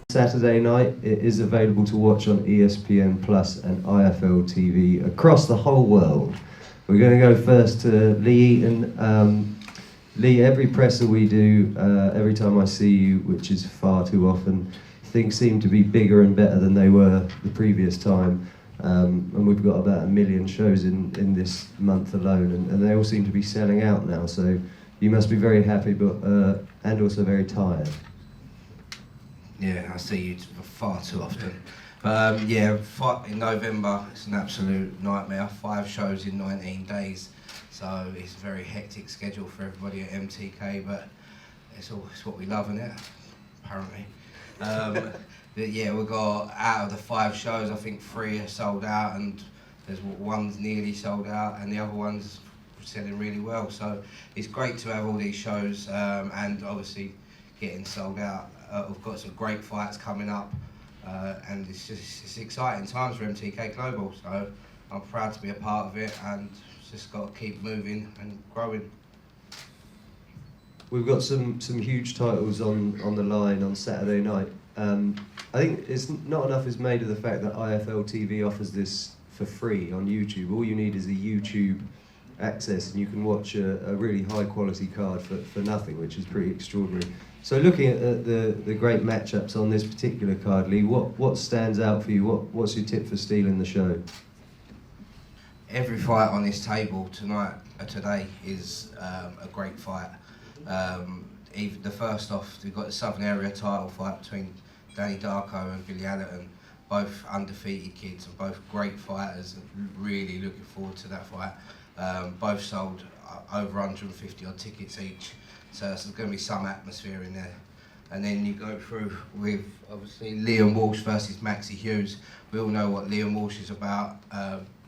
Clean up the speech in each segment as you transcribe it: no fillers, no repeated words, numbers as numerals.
Saturday night. It is available to watch on ESPN Plus and IFL TV across the whole world. We're going to go first to Lee Eaton. Lee, every presser we do, every time I see you, which is far too often, things seem to be bigger and better than they were the previous time. And we've got about 1 million shows in this month alone, and they all seem to be selling out now. So you must be very happy, but and also very tired. Yeah, I see you far too often. But yeah, in November, it's an absolute nightmare. 5 shows in 19 days. So it's a very hectic schedule for everybody at MTK, but it's what we love, isn't it? Apparently. But yeah, we got, out of the 5 shows, I think 3 are sold out, and there's one's nearly sold out, and the other one's selling really well. So it's great to have all these shows, and obviously getting sold out. We've got some great fights coming up, and it's exciting times for MTK Global. So I'm proud to be a part of it, and just got to keep moving and growing. We've got some huge titles on the line on Saturday night. I think it's not enough is made of the fact that IFL TV offers this for free on YouTube. All you need is a YouTube access, and you can watch a really high quality card for nothing, which is pretty extraordinary. So looking at the great matchups on this particular card, Lee, what stands out for you? What's your tip for stealing the show? Every fight on this table today is a great fight. Even the first off, we've got the Southern Area title fight between Danny Darko and Billy Allerton, both undefeated kids and both great fighters. Really looking forward to that fight. Both sold over 150 odd tickets each, so there's going to be some atmosphere in there. And then you go through with obviously Liam Walsh versus Maxie Hughes. We all know what Liam Walsh is about.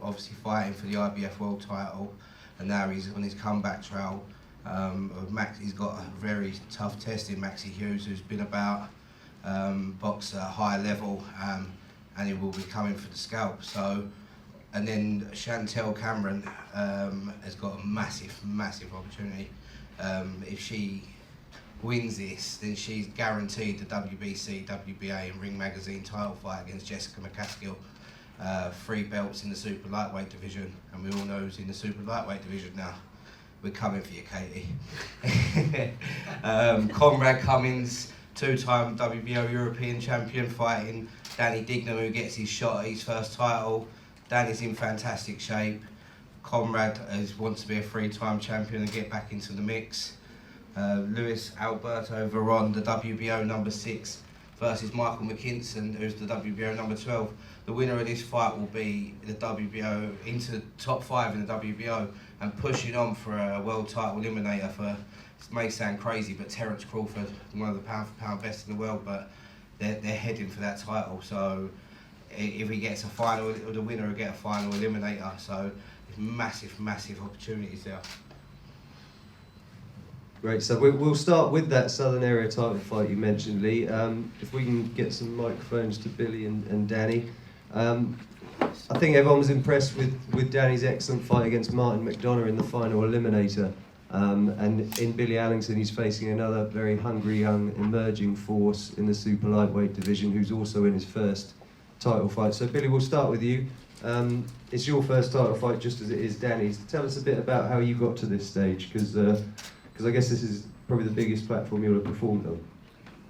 Obviously fighting for the IBF World title, and now he's on his comeback trail. Maxie's got a very tough test in Maxie Hughes, who's been about box at a high level, and he will be coming for the scalp. So, and then Chantel Cameron has got a massive opportunity. If she wins this, then she's guaranteed the WBC, WBA and Ring Magazine title fight against Jessica McCaskill. 3 belts in the super lightweight division, and we all know who's in the super lightweight division now. We're coming for you, Katie. Conrad Cummings, 2-time WBO European champion, fighting Danny Dignam, who gets his shot at his first title. Danny's in fantastic shape. Conrad wants to be a 3-time champion and get back into the mix. Luis Alberto Veron, the WBO number 6, versus Michael Mckinson, who's the WBO number 12. The winner of this fight will be the WBO into the top 5 in the WBO and pushing on for a world title eliminator for, it may sound crazy, but Terence Crawford, one of the pound-for-pound best in the world, but they're heading for that title. So if he gets a final, the winner will get a final eliminator. So it's massive opportunities there. Great, so we'll start with that Southern Area title fight you mentioned, Lee. If we can get some microphones to Billy and Danny. I think everyone was impressed with Danny's excellent fight against Martin McDonough in the final eliminator. And in Billy Allington, he's facing another very hungry young emerging force in the super lightweight division, who's also in his first title fight. So Billy, we'll start with you. It's your first title fight, just as it is Danny's. Tell us a bit about how you got to this stage, because I guess this is probably the biggest platform you'll have performed on.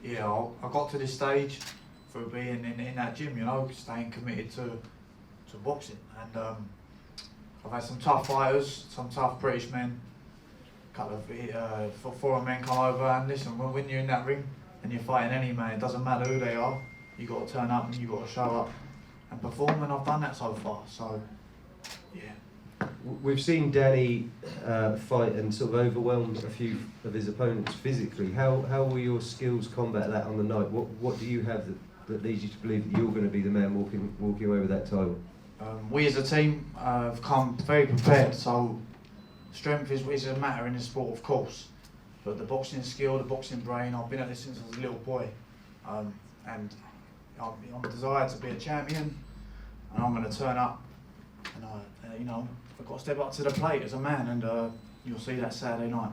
Yeah, I got to this stage for being in that gym, you know, staying committed to boxing. And I've had some tough fighters, some tough British men, a couple of foreign men come over, and listen, when you're in that ring and you're fighting any man, it doesn't matter who they are, you got to turn up and you got to show up and perform, and I've done that so far, so yeah. We've seen Danny fight and sort of overwhelm a few of his opponents physically. How will your skills combat that on the night? What do you have that leads you to believe that you're going to be the man walking away with that title? We as a team have come very prepared, so strength is a matter in this sport, of course, but the boxing skill, the boxing brain, I've been at this since I was a little boy, and I'm desired to be a champion, and I'm going to turn up, and you know, I've got to step up to the plate as a man, and you'll see that Saturday night.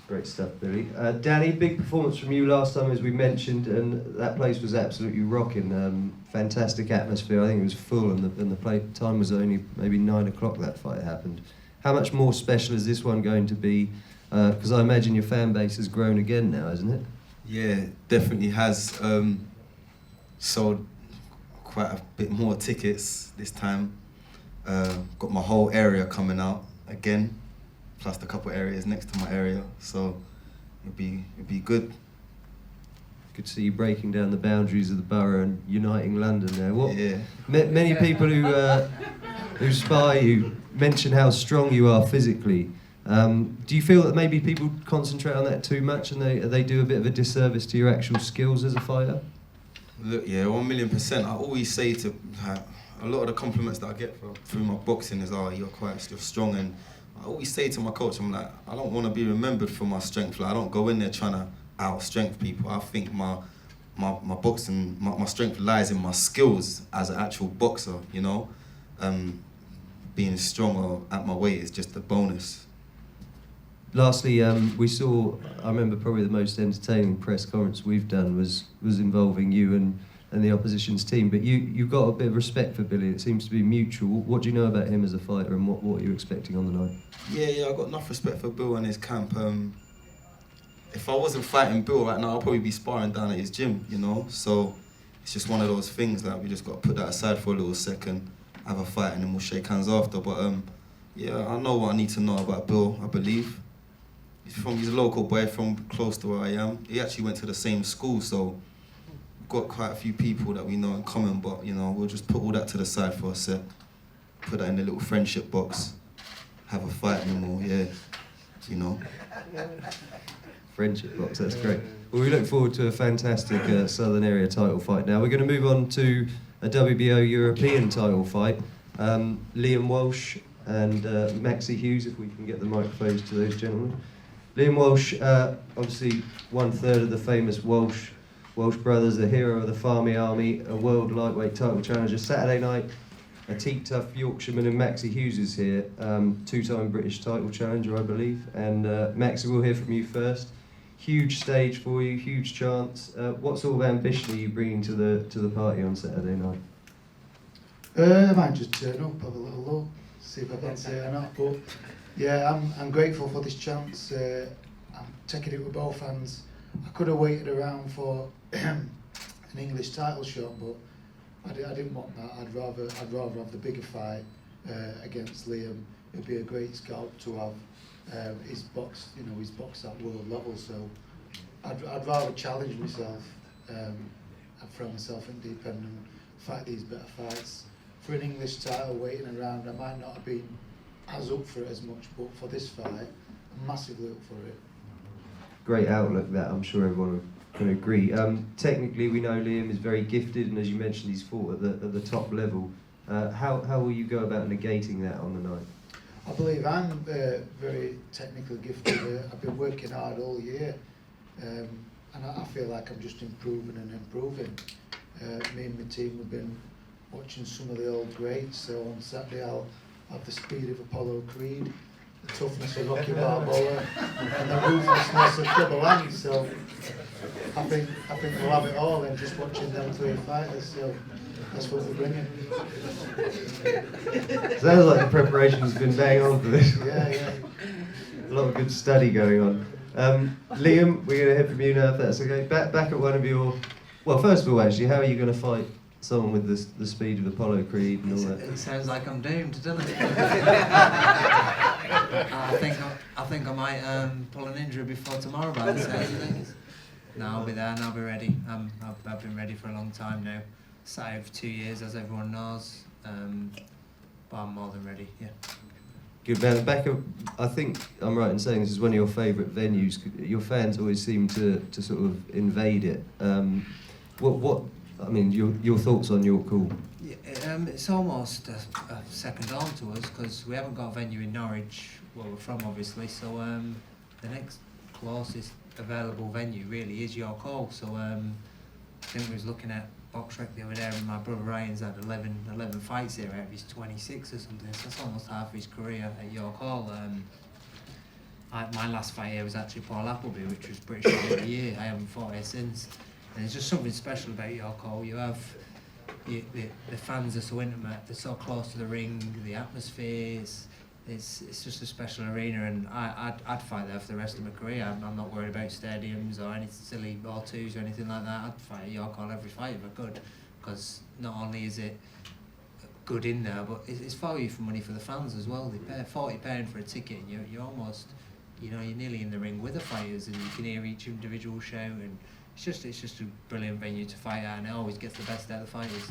Great stuff, Billy. Danny, big performance from you last time, as we mentioned, and that place was absolutely rocking. Fantastic atmosphere. I think it was full, and the play time was only maybe 9 o'clock that fight happened. How much more special is this one going to be? Because I imagine your fan base has grown again now, hasn't it? Yeah, definitely has. Sold quite a bit more tickets this time. Got my whole area coming out again, plus a couple areas next to my area, so it'd be good. Good to see you breaking down the boundaries of the borough and uniting London there. Yeah. Many people who spy you mention how strong you are physically. Do you feel that maybe people concentrate on that too much and they do a bit of a disservice to your actual skills as a fighter? Look, yeah, 1,000,000%. I always say to a lot of the compliments that I get through my boxing is, "Oh, you're strong," and I always say to my coach, I'm like, I don't want to be remembered for my strength. Like, I don't go in there trying to out-strength people. I think my boxing, my strength lies in my skills as an actual boxer, you know. Being strong or at my weight is just a bonus. Lastly, we saw, I remember probably the most entertaining press conference we've done was involving you and the opposition's team, but you got a bit of respect for Billy. It seems to be mutual. What do you know about him as a fighter, and what are you expecting on the night? Yeah, I got enough respect for Bill and his camp. If I wasn't fighting Bill right now, I'd probably be sparring down at his gym, you know? So it's just one of those things that we just got to put that aside for a little second, have a fight, and then we'll shake hands after. But yeah, I know what I need to know about Bill, I believe. He's a local boy from close to where I am. He actually went to the same school, so we've got quite a few people that we know in common, but you know, we'll just put all that to the side for a sec, put that in the little friendship box, have a fight anymore, yeah, you know. Friendship box, that's great. Well, we look forward to a fantastic Southern Area title fight now. We're going to move on to a WBO European title fight. Liam Walsh and Maxie Hughes, if we can get the microphones to those gentlemen. Liam Walsh, obviously 1/3 of the famous Walsh brothers, the hero of the Farmy Army, a world lightweight title challenger. Saturday night, a teak-tough Yorkshireman, and Maxie Hughes is here, two-time British title challenger, I believe. And Maxie, we'll hear from you first. Huge stage for you, huge chance. What sort of ambition are you bringing to the party on Saturday night? I might just turn up, have a little look, see if I fancy it or not. But yeah, I'm grateful for this chance. I'm taking it with both hands. I could have waited around for an English title shot, but I didn't want that. I'd rather have the bigger fight against Liam. It'd be a great scalp to have. He's boxed at world level, so I'd rather challenge myself and throw myself in deep end and fight these better fights. For an English title waiting around, I might not have been as up for it as much, but for this fight, I'm massively up for it. Great outlook that, I'm sure everyone can agree. Technically, we know Liam is very gifted, and as you mentioned, he's fought at the top level. How will you go about negating that on the night? I believe I'm very technically gifted. I've been working hard all year, and I feel like I'm just improving and improving. Me and my team have been watching some of the old greats, so on Saturday I'll have the speed of Apollo Creed, the toughness of Rocky Balboa, and the ruthlessness of Double Lang. So I think we'll have it all, and just watching them three fighters. So that's what we're bringing. Sounds like the preparation's been bang on for this. Yeah. A lot of good study going on. Liam, we're going to hear from you now, if that's okay. Back at one of your... Well, first of all, actually, how are you going to fight someone with the speed of Apollo Creed and all that? It sounds like I'm doomed, doesn't it? I think I might pull an injury before tomorrow by the sounds of things. No, I'll be there and I'll be ready. I've been ready for a long time now. Sat out for 2 years, as everyone knows. But I'm more than ready, yeah. Good man. Back up, I think I'm right in saying this is one of your favourite venues. Your fans always seem to sort of invade it. I mean, your thoughts on your call? Yeah, it's almost a second home to us because we haven't got a venue in Norwich, where we're from obviously, so the next closest available venue really is York Hall. So I think we was looking at BoxRec the other day, and my brother Ryan's had 11 fights here out of his 26 or something, so that's almost half his career at York Hall. my last fight here was actually Paul Appleby, which was British Fighter of the Year. I haven't fought here since. And there's just something special about York Hall. You have the fans are so intimate, they're so close to the ring, the atmosphere, it's just a special arena, and I'd fight there for the rest of my career. I'm not worried about stadiums or any silly R2s or anything like that. I'd fight at York Hall every fight if I could, because not only is it good in there, but it's value for money for the fans as well. They pay £40 for a ticket, and you're almost, you're nearly in the ring with the fighters, and you can hear each individual shout, and it's just a brilliant venue to fight at, and it always gets the best out of the fighters.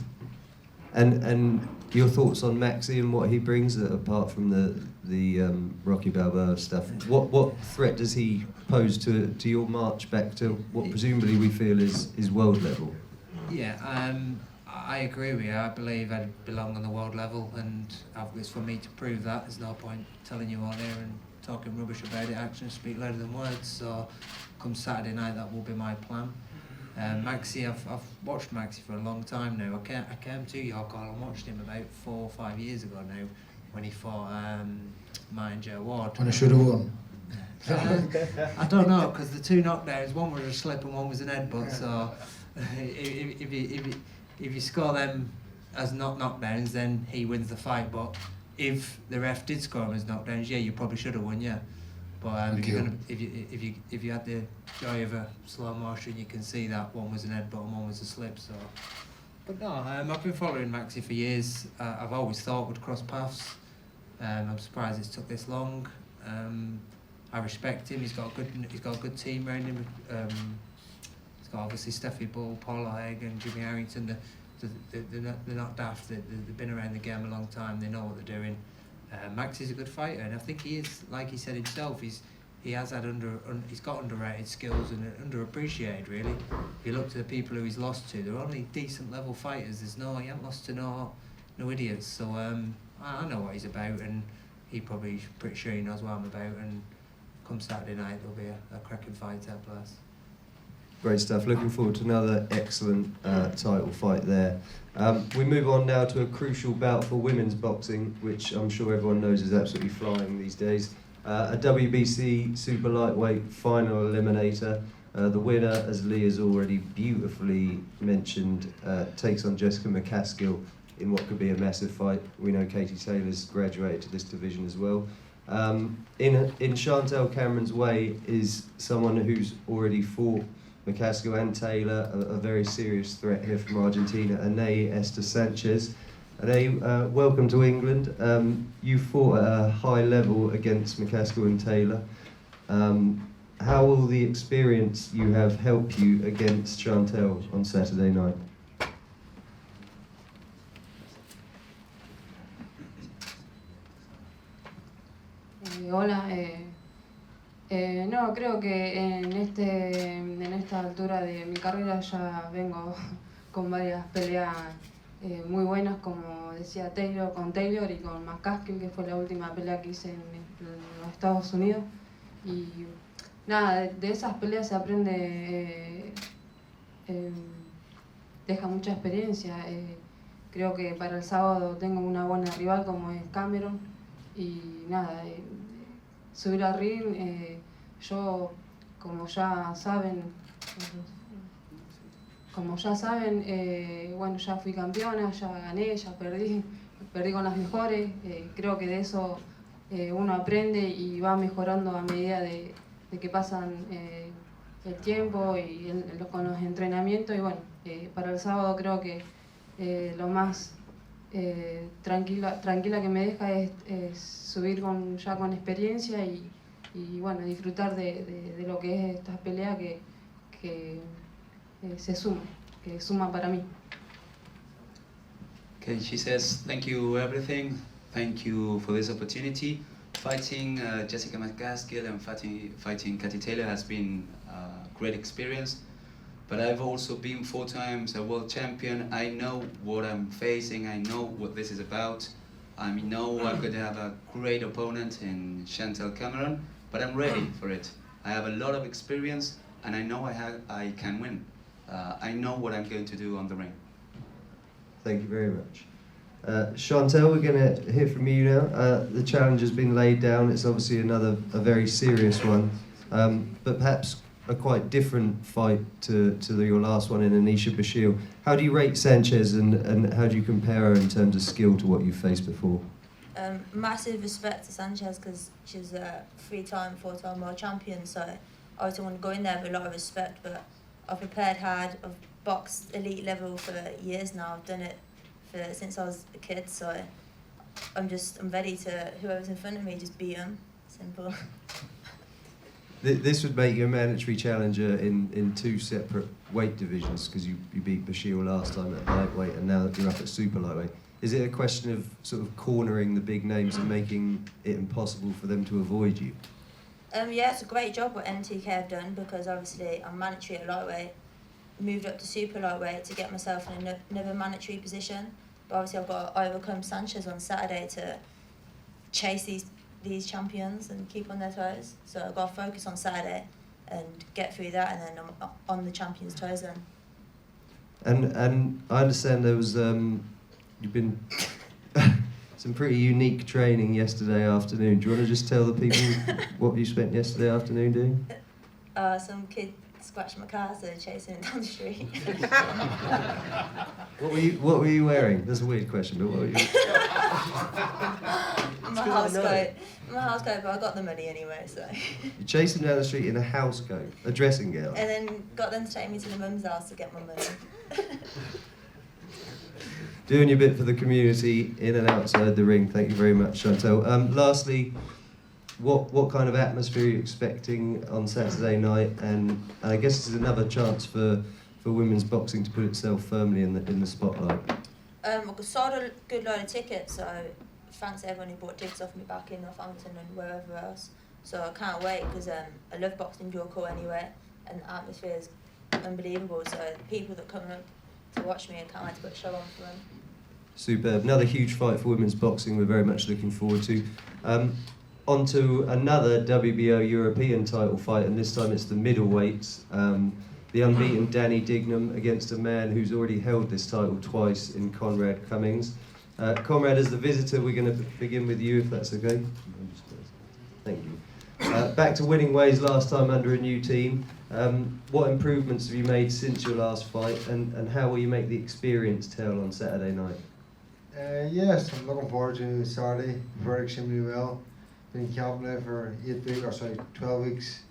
And your thoughts on Maxie and what he brings, apart from the Rocky Balboa stuff? What threat does he pose to your march back to what presumably we feel is world level? Yeah, I agree with you. I believe I belong on the world level, and it's for me to prove that. There's no point telling you all there and talking rubbish about it. Actions speak louder than words. So, come Saturday night, that will be my plan. Maxie, I've watched Maxie for a long time now. I came to York Hall and watched him about 4 or 5 years ago now, when he fought Martin J. Ward. When I should have won. I don't know, because the 2 knockdowns, one was a slip and one was an headbutt. So if you score them as not knockdowns, then he wins the fight. But if the ref did score them as knockdowns, yeah, you probably should have won, yeah. But if you had the joy of a slow motion, you can see that one was an headbutt and one was a slip. So, but no, I've been following Maxie for years. I've always thought we'd cross paths. I'm surprised it's took this long. I respect him. He's got a good team around him. He's got obviously Steffi Bull, Paul Haig, and Jimmy Harrington. They're not daft. They've been around the game a long time. They know what they're doing. Maxie's a good fighter, and I think he is, like he said himself, he's got underrated skills and underappreciated really. If you look to the people who he's lost to, they're only decent level fighters. He hasn't lost to no idiots. So I know what he's about, and he probably pretty sure he knows what I'm about. And come Saturday night, there'll be a cracking fight at Blast. Great stuff. Looking forward to another excellent title fight there. We move on now to a crucial bout for women's boxing, which I'm sure everyone knows is absolutely flying these days. A WBC super lightweight final eliminator. The winner, as Lee has already beautifully mentioned, takes on Jessica McCaskill in what could be a massive fight. We know Katie Taylor's graduated to this division as well. In Chantel Cameron's way is someone who's already fought McCaskill and Taylor, a very serious threat here from Argentina, Mtk'S. Welcome to England. You fought at a high level against McCaskill and Taylor. How will the experience you have help you against Chantel on Saturday night? Hola, no, creo que en esta altura de mi carrera ya vengo con varias peleas muy buenas, como decía Taylor, con Taylor y con McCaskill, que fue la última pelea que hice en los Estados Unidos. Y nada, de esas peleas se aprende, deja mucha experiencia. Creo que para el sábado tengo una buena rival como es Cameron. Y nada, subir al ring, yo, como ya saben, bueno, ya fui campeona, ya gané, ya perdí con las mejores. Creo que de eso uno aprende y va mejorando a medida de que pasan el tiempo y con los entrenamientos. Y bueno, para el sábado creo que lo más tranquila que me deja es subir ya con experiencia y bueno, disfrutar de lo que es esta pelea que suma para mí. Okay, she says, thank you everything, thank you for this opportunity. Fighting Jessica McCaskill and fighting Katie Taylor has been a great experience. But I've also been 4 times a world champion. I know what I'm facing, I know what this is about. I know I'm going to have a great opponent in Chantel Cameron, but I'm ready for it. I have a lot of experience and I know I can win. I know what I'm going to do on the ring. Thank you very much. Chantel, we're going to hear from you now. The challenge has been laid down. It's obviously a very serious one, but perhaps a quite different fight to your last one in Anisha Bashir. How do you rate Sanchez and how do you compare her in terms of skill to what you've faced before? Massive respect to Sanchez because she's a 3-time, 4-time world champion, so I always want to go in there with a lot of respect, but I've prepared hard. I've boxed elite level for years now. I've done it since I was a kid, so I'm ready to, whoever's in front of me, just beat them. Simple. This would make you a mandatory challenger in 2 separate weight divisions because you beat Bashir last time at lightweight and now that you're up at super lightweight. Is it a question of sort of cornering the big names and making it impossible for them to avoid you? Yeah, it's a great job what MTK have done because obviously I'm mandatory at lightweight, moved up to super lightweight to get myself in another mandatory position. But obviously I've got to overcome Sanchez on Saturday to chase these champions and keep on their toes. So I've got to focus on Saturday and get through that, and then I'm on the champions' toes then. And I understand there was you've been some pretty unique training yesterday afternoon. Do you want to just tell the people what you spent yesterday afternoon doing? Some kid scratched my car, so chasing it down the street. What were you wearing? That's a weird question, but what were you? My house coat, but I got the money anyway, so. You chased them down the street in a house coat, a dressing gown. And then got them to take me to the mum's house to get my money. Doing your bit for the community in and outside the ring. Thank you very much, Chantel. Lastly, what kind of atmosphere are you expecting on Saturday night? And I guess this is another chance for women's boxing to put itself firmly in the spotlight. I sold a good load of tickets, so thanks to everyone who bought tickets off me back in Northampton and wherever else. So I can't wait because I love boxing dual call anyway, and the atmosphere is unbelievable. So people that come up to watch me, I can't wait to put a show on for them. Superb. Another huge fight for women's boxing we're very much looking forward to. On to another WBO European title fight, and this time it's the middleweights. The unbeaten Danny Dignam against a man who's already held this title twice in Conrad Cummings. Conrad, as the visitor, we're going to begin with you, if that's okay. Thank you. Back to winning ways last time under a new team. What improvements have you made since your last fight, and how will you make the experience tell on Saturday night? Yes, I'm looking forward to Saturday. Very extremely well. Been in camp now for 12 weeks.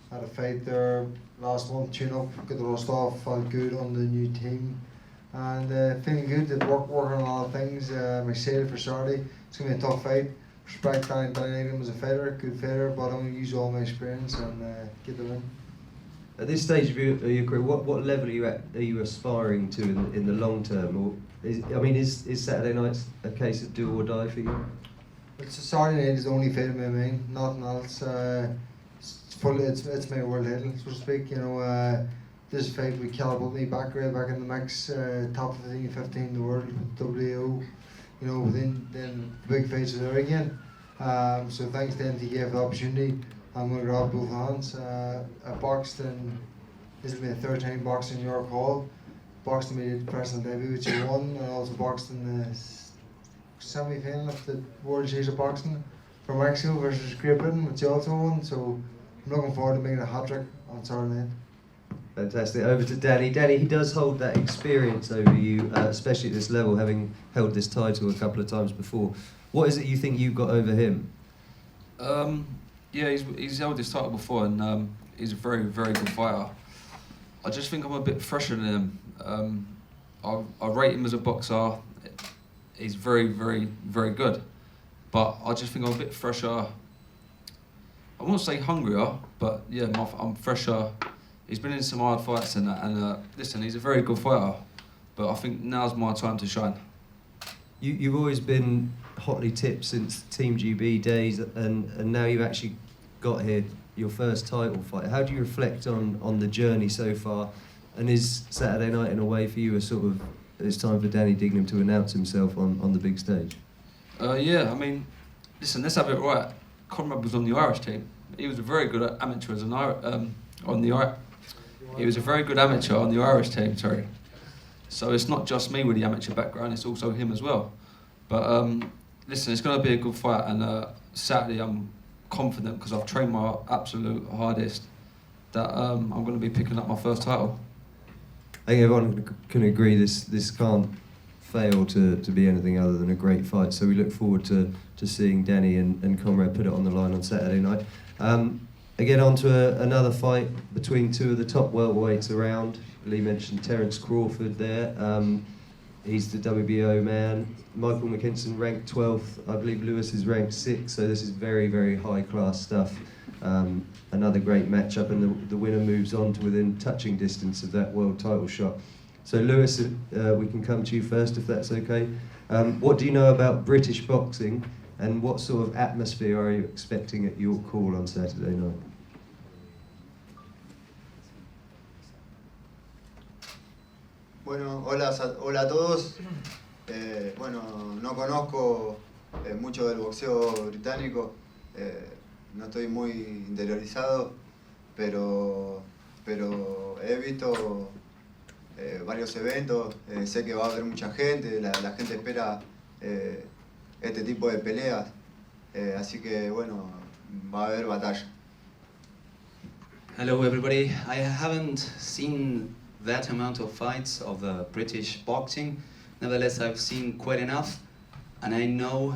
Had a fight there last month, tune up, got the rust off, felt good on the new team. And feeling good, did working on a lot of things. I'm excited for Saturday. It's going to be a tough fight. Respect Danny Dignam as a fighter, good fighter, but I'm going to use all my experience and get the win. At this stage of your career, what level are you aspiring to in the long term? Or is Saturday night a case of do or die for you? Saturday night is the only fight in my mind, nothing else. It's my world title, so to speak. You know, this fight we calibrated me back in the mix, top 15 in the world with WO. You know, within then the big fights are there again. So thanks to MTK for the opportunity. I'm going to grab both hands. I boxed in, this is my 3rd time boxing in York Hall. Boxed in my personal debut, which I won. I also boxed in the semi-final of the World Series of Boxing for Maxie versus Great Britain, which I also won. So I'm looking forward to making a hat-trick on Saturday night. Fantastic. Over to Danny. Danny, he does hold that experience over you, especially at this level, having held this title a couple of times before. What is it you think you've got over him? Yeah, he's held this title before, and he's a very, very good fighter. I just think I'm a bit fresher than him. I rate him as a boxer. He's very, very, very good. But I just think I'm a bit fresher. I won't say hungrier, but yeah, I'm fresher. He's been in some hard fights and that, and listen, he's a very good fighter. But I think now's my time to shine. You've always been hotly tipped since Team GB days, and now you've actually got here, your first title fight. How do you reflect on the journey so far? And is Saturday night in a way for you a sort of, it's time for Danny Dignam to announce himself on the big stage? Yeah, I mean, listen, let's have it right. Conrad was on the Irish team. He was a very good amateur as He was a very good amateur on the Irish team, sorry. So it's not just me with the amateur background, it's also him as well. But listen, it's going to be a good fight, and Saturday I'm confident because I've trained my absolute hardest that I'm going to be picking up my first title. I think everyone can agree this can't fail to be anything other than a great fight. So we look forward to seeing Danny and Conrad put it on the line on Saturday night. Again, on to another fight between two of the top welterweights around. Lee mentioned Terence Crawford there. He's the WBO man. Michael Mckinson ranked 12th. I believe Lewis is ranked 6th. So this is very, very high class stuff. Another great matchup, and the winner moves on to within touching distance of that world title shot. So Lewis, we can come to you first if that's okay. What do you know about British boxing, and what sort of atmosphere are you expecting at York Hall on Saturday night? Bueno, hola a todos. Bueno, no conozco mucho del boxeo británico. No estoy muy interiorizado, pero he visto varios eventos, sé que va a haber mucha gente, la gente espera este tipo de peleas, así que bueno, va a haber batalla. Hello everybody, I haven't seen that amount of fights of the British boxing. Nevertheless, I've seen quite enough. And I know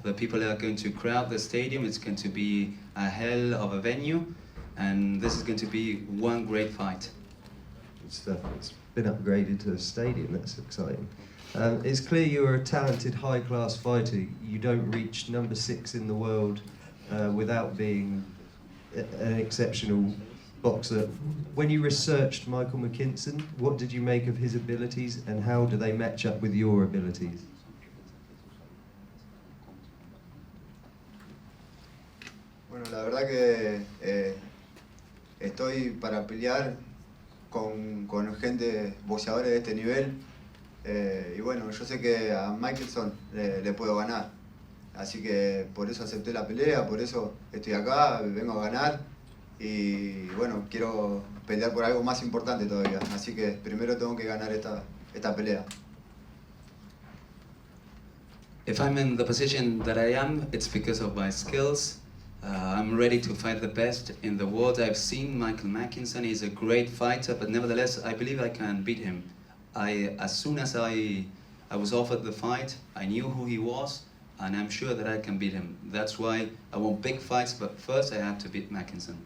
the people are going to crowd the stadium. It's going to be a hell of a venue, and this is going to be one great fight. Good stuff. It's been upgraded to a stadium. That's exciting. It's clear you're a talented, high-class fighter. You don't reach number 6 in the world without being an exceptional boxer. When you researched Michael Mckinson, what did you make of his abilities, and how do they match up with your abilities? Bueno, la verdad que estoy para pelear con gente, boxeadores de este nivel, y bueno, yo sé que a Mckinson le puedo ganar, así que por eso acepté la pelea, por eso estoy acá, vengo a ganar, y bueno, quiero pelear por algo más importante todavía, así que primero tengo que ganar esta pelea. If I'm in the position that I am, it's because of my skills. I'm ready to fight the best in the world. I've seen Michael Mckinson. He's a great fighter, but nevertheless, I believe I can beat him. As soon as I was offered the fight, I knew who he was, and I'm sure that I can beat him. That's why I want big fights, but first I have to beat Mckinson.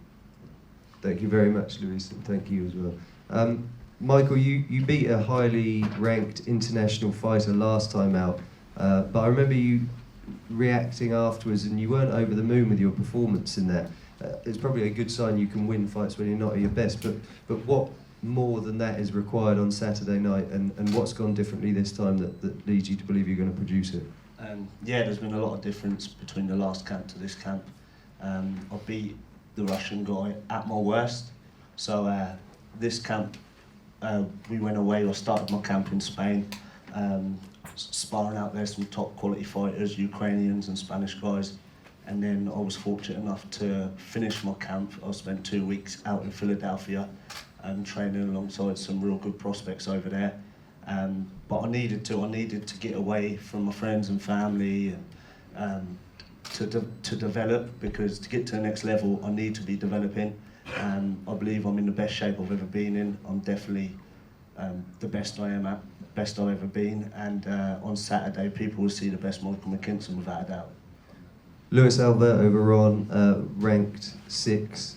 Thank you very much, Luis, and thank you as well. Michael, you beat a highly ranked international fighter last time out, but I remember you reacting afterwards, and you weren't over the moon with your performance in that. It's probably a good sign you can win fights when you're not at your best, but what more than that is required on Saturday night, and what's gone differently this time that leads you to believe you're going to produce it? Yeah, there's been a lot of difference between the last camp to this camp. I beat the Russian guy at my worst, so this camp we went away. I started my camp in Spain, sparring out there some top quality fighters, Ukrainians and Spanish guys, and then I was fortunate enough to finish my camp. I spent 2 weeks out in Philadelphia training alongside some real good prospects over there, but I needed to get away from my friends and family and to develop, because to get to the next level I need to be developing. I believe I'm in the best shape I've ever been in. I'm definitely the best I've ever been, and on Saturday people will see the best Michael Mckinson without a doubt. Luis Alberto Veron ranked 6,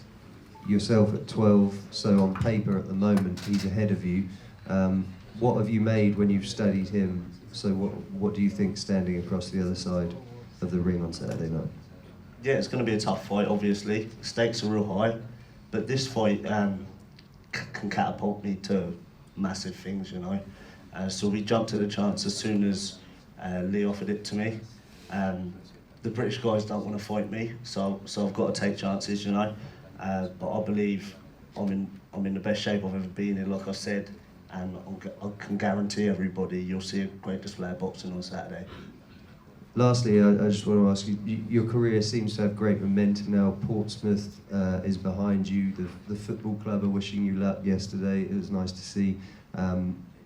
yourself at 12, so on paper at the moment he's ahead of you. What have you made when you've studied him? So what do you think standing across the other side of the ring on Saturday night? Yeah, it's going to be a tough fight, obviously. Stakes are real high, but this fight can catapult me to massive things, you know. So we jumped at the chance as soon as Lee offered it to me. The British guys don't want to fight me, so I've got to take chances, you know. But I believe I'm in the best shape I've ever been in, like I said, and I can guarantee everybody you'll see a great display of boxing on Saturday. Lastly, I just want to ask you, your career seems to have great momentum now. Portsmouth is behind you. The football club are wishing you luck yesterday. It was nice to see.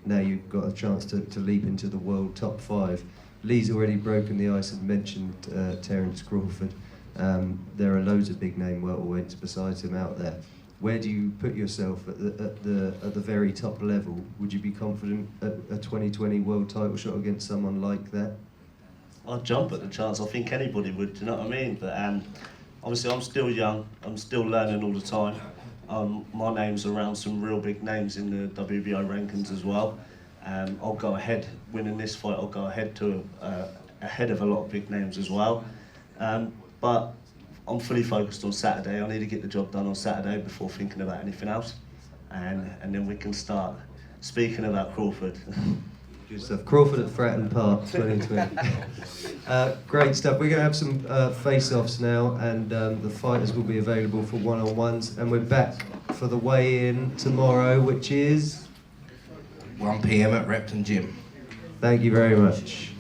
Now you've got a chance to leap into the world top 5. Lee's already broken the ice and mentioned Terence Crawford. There are loads of big name welterweights besides him out there. Where do you put yourself at the very top level? Would you be confident at a 2020 world title shot against someone like that? I'd jump at the chance. I think anybody would. Do you know what I mean? But obviously, I'm still young. I'm still learning all the time. My name's around some real big names in the WBO rankings as well. I'll go ahead winning this fight. I'll go ahead of a lot of big names as well. But I'm fully focused on Saturday. I need to get the job done on Saturday before thinking about anything else, and then we can start speaking about Crawford. Good stuff. Crawford at Fratton Park 2020. Great stuff. We're going to have some face-offs now, and the fighters will be available for one-on-ones, and we're back for the weigh-in tomorrow, which is 1 PM at Repton Gym. Thank you very much.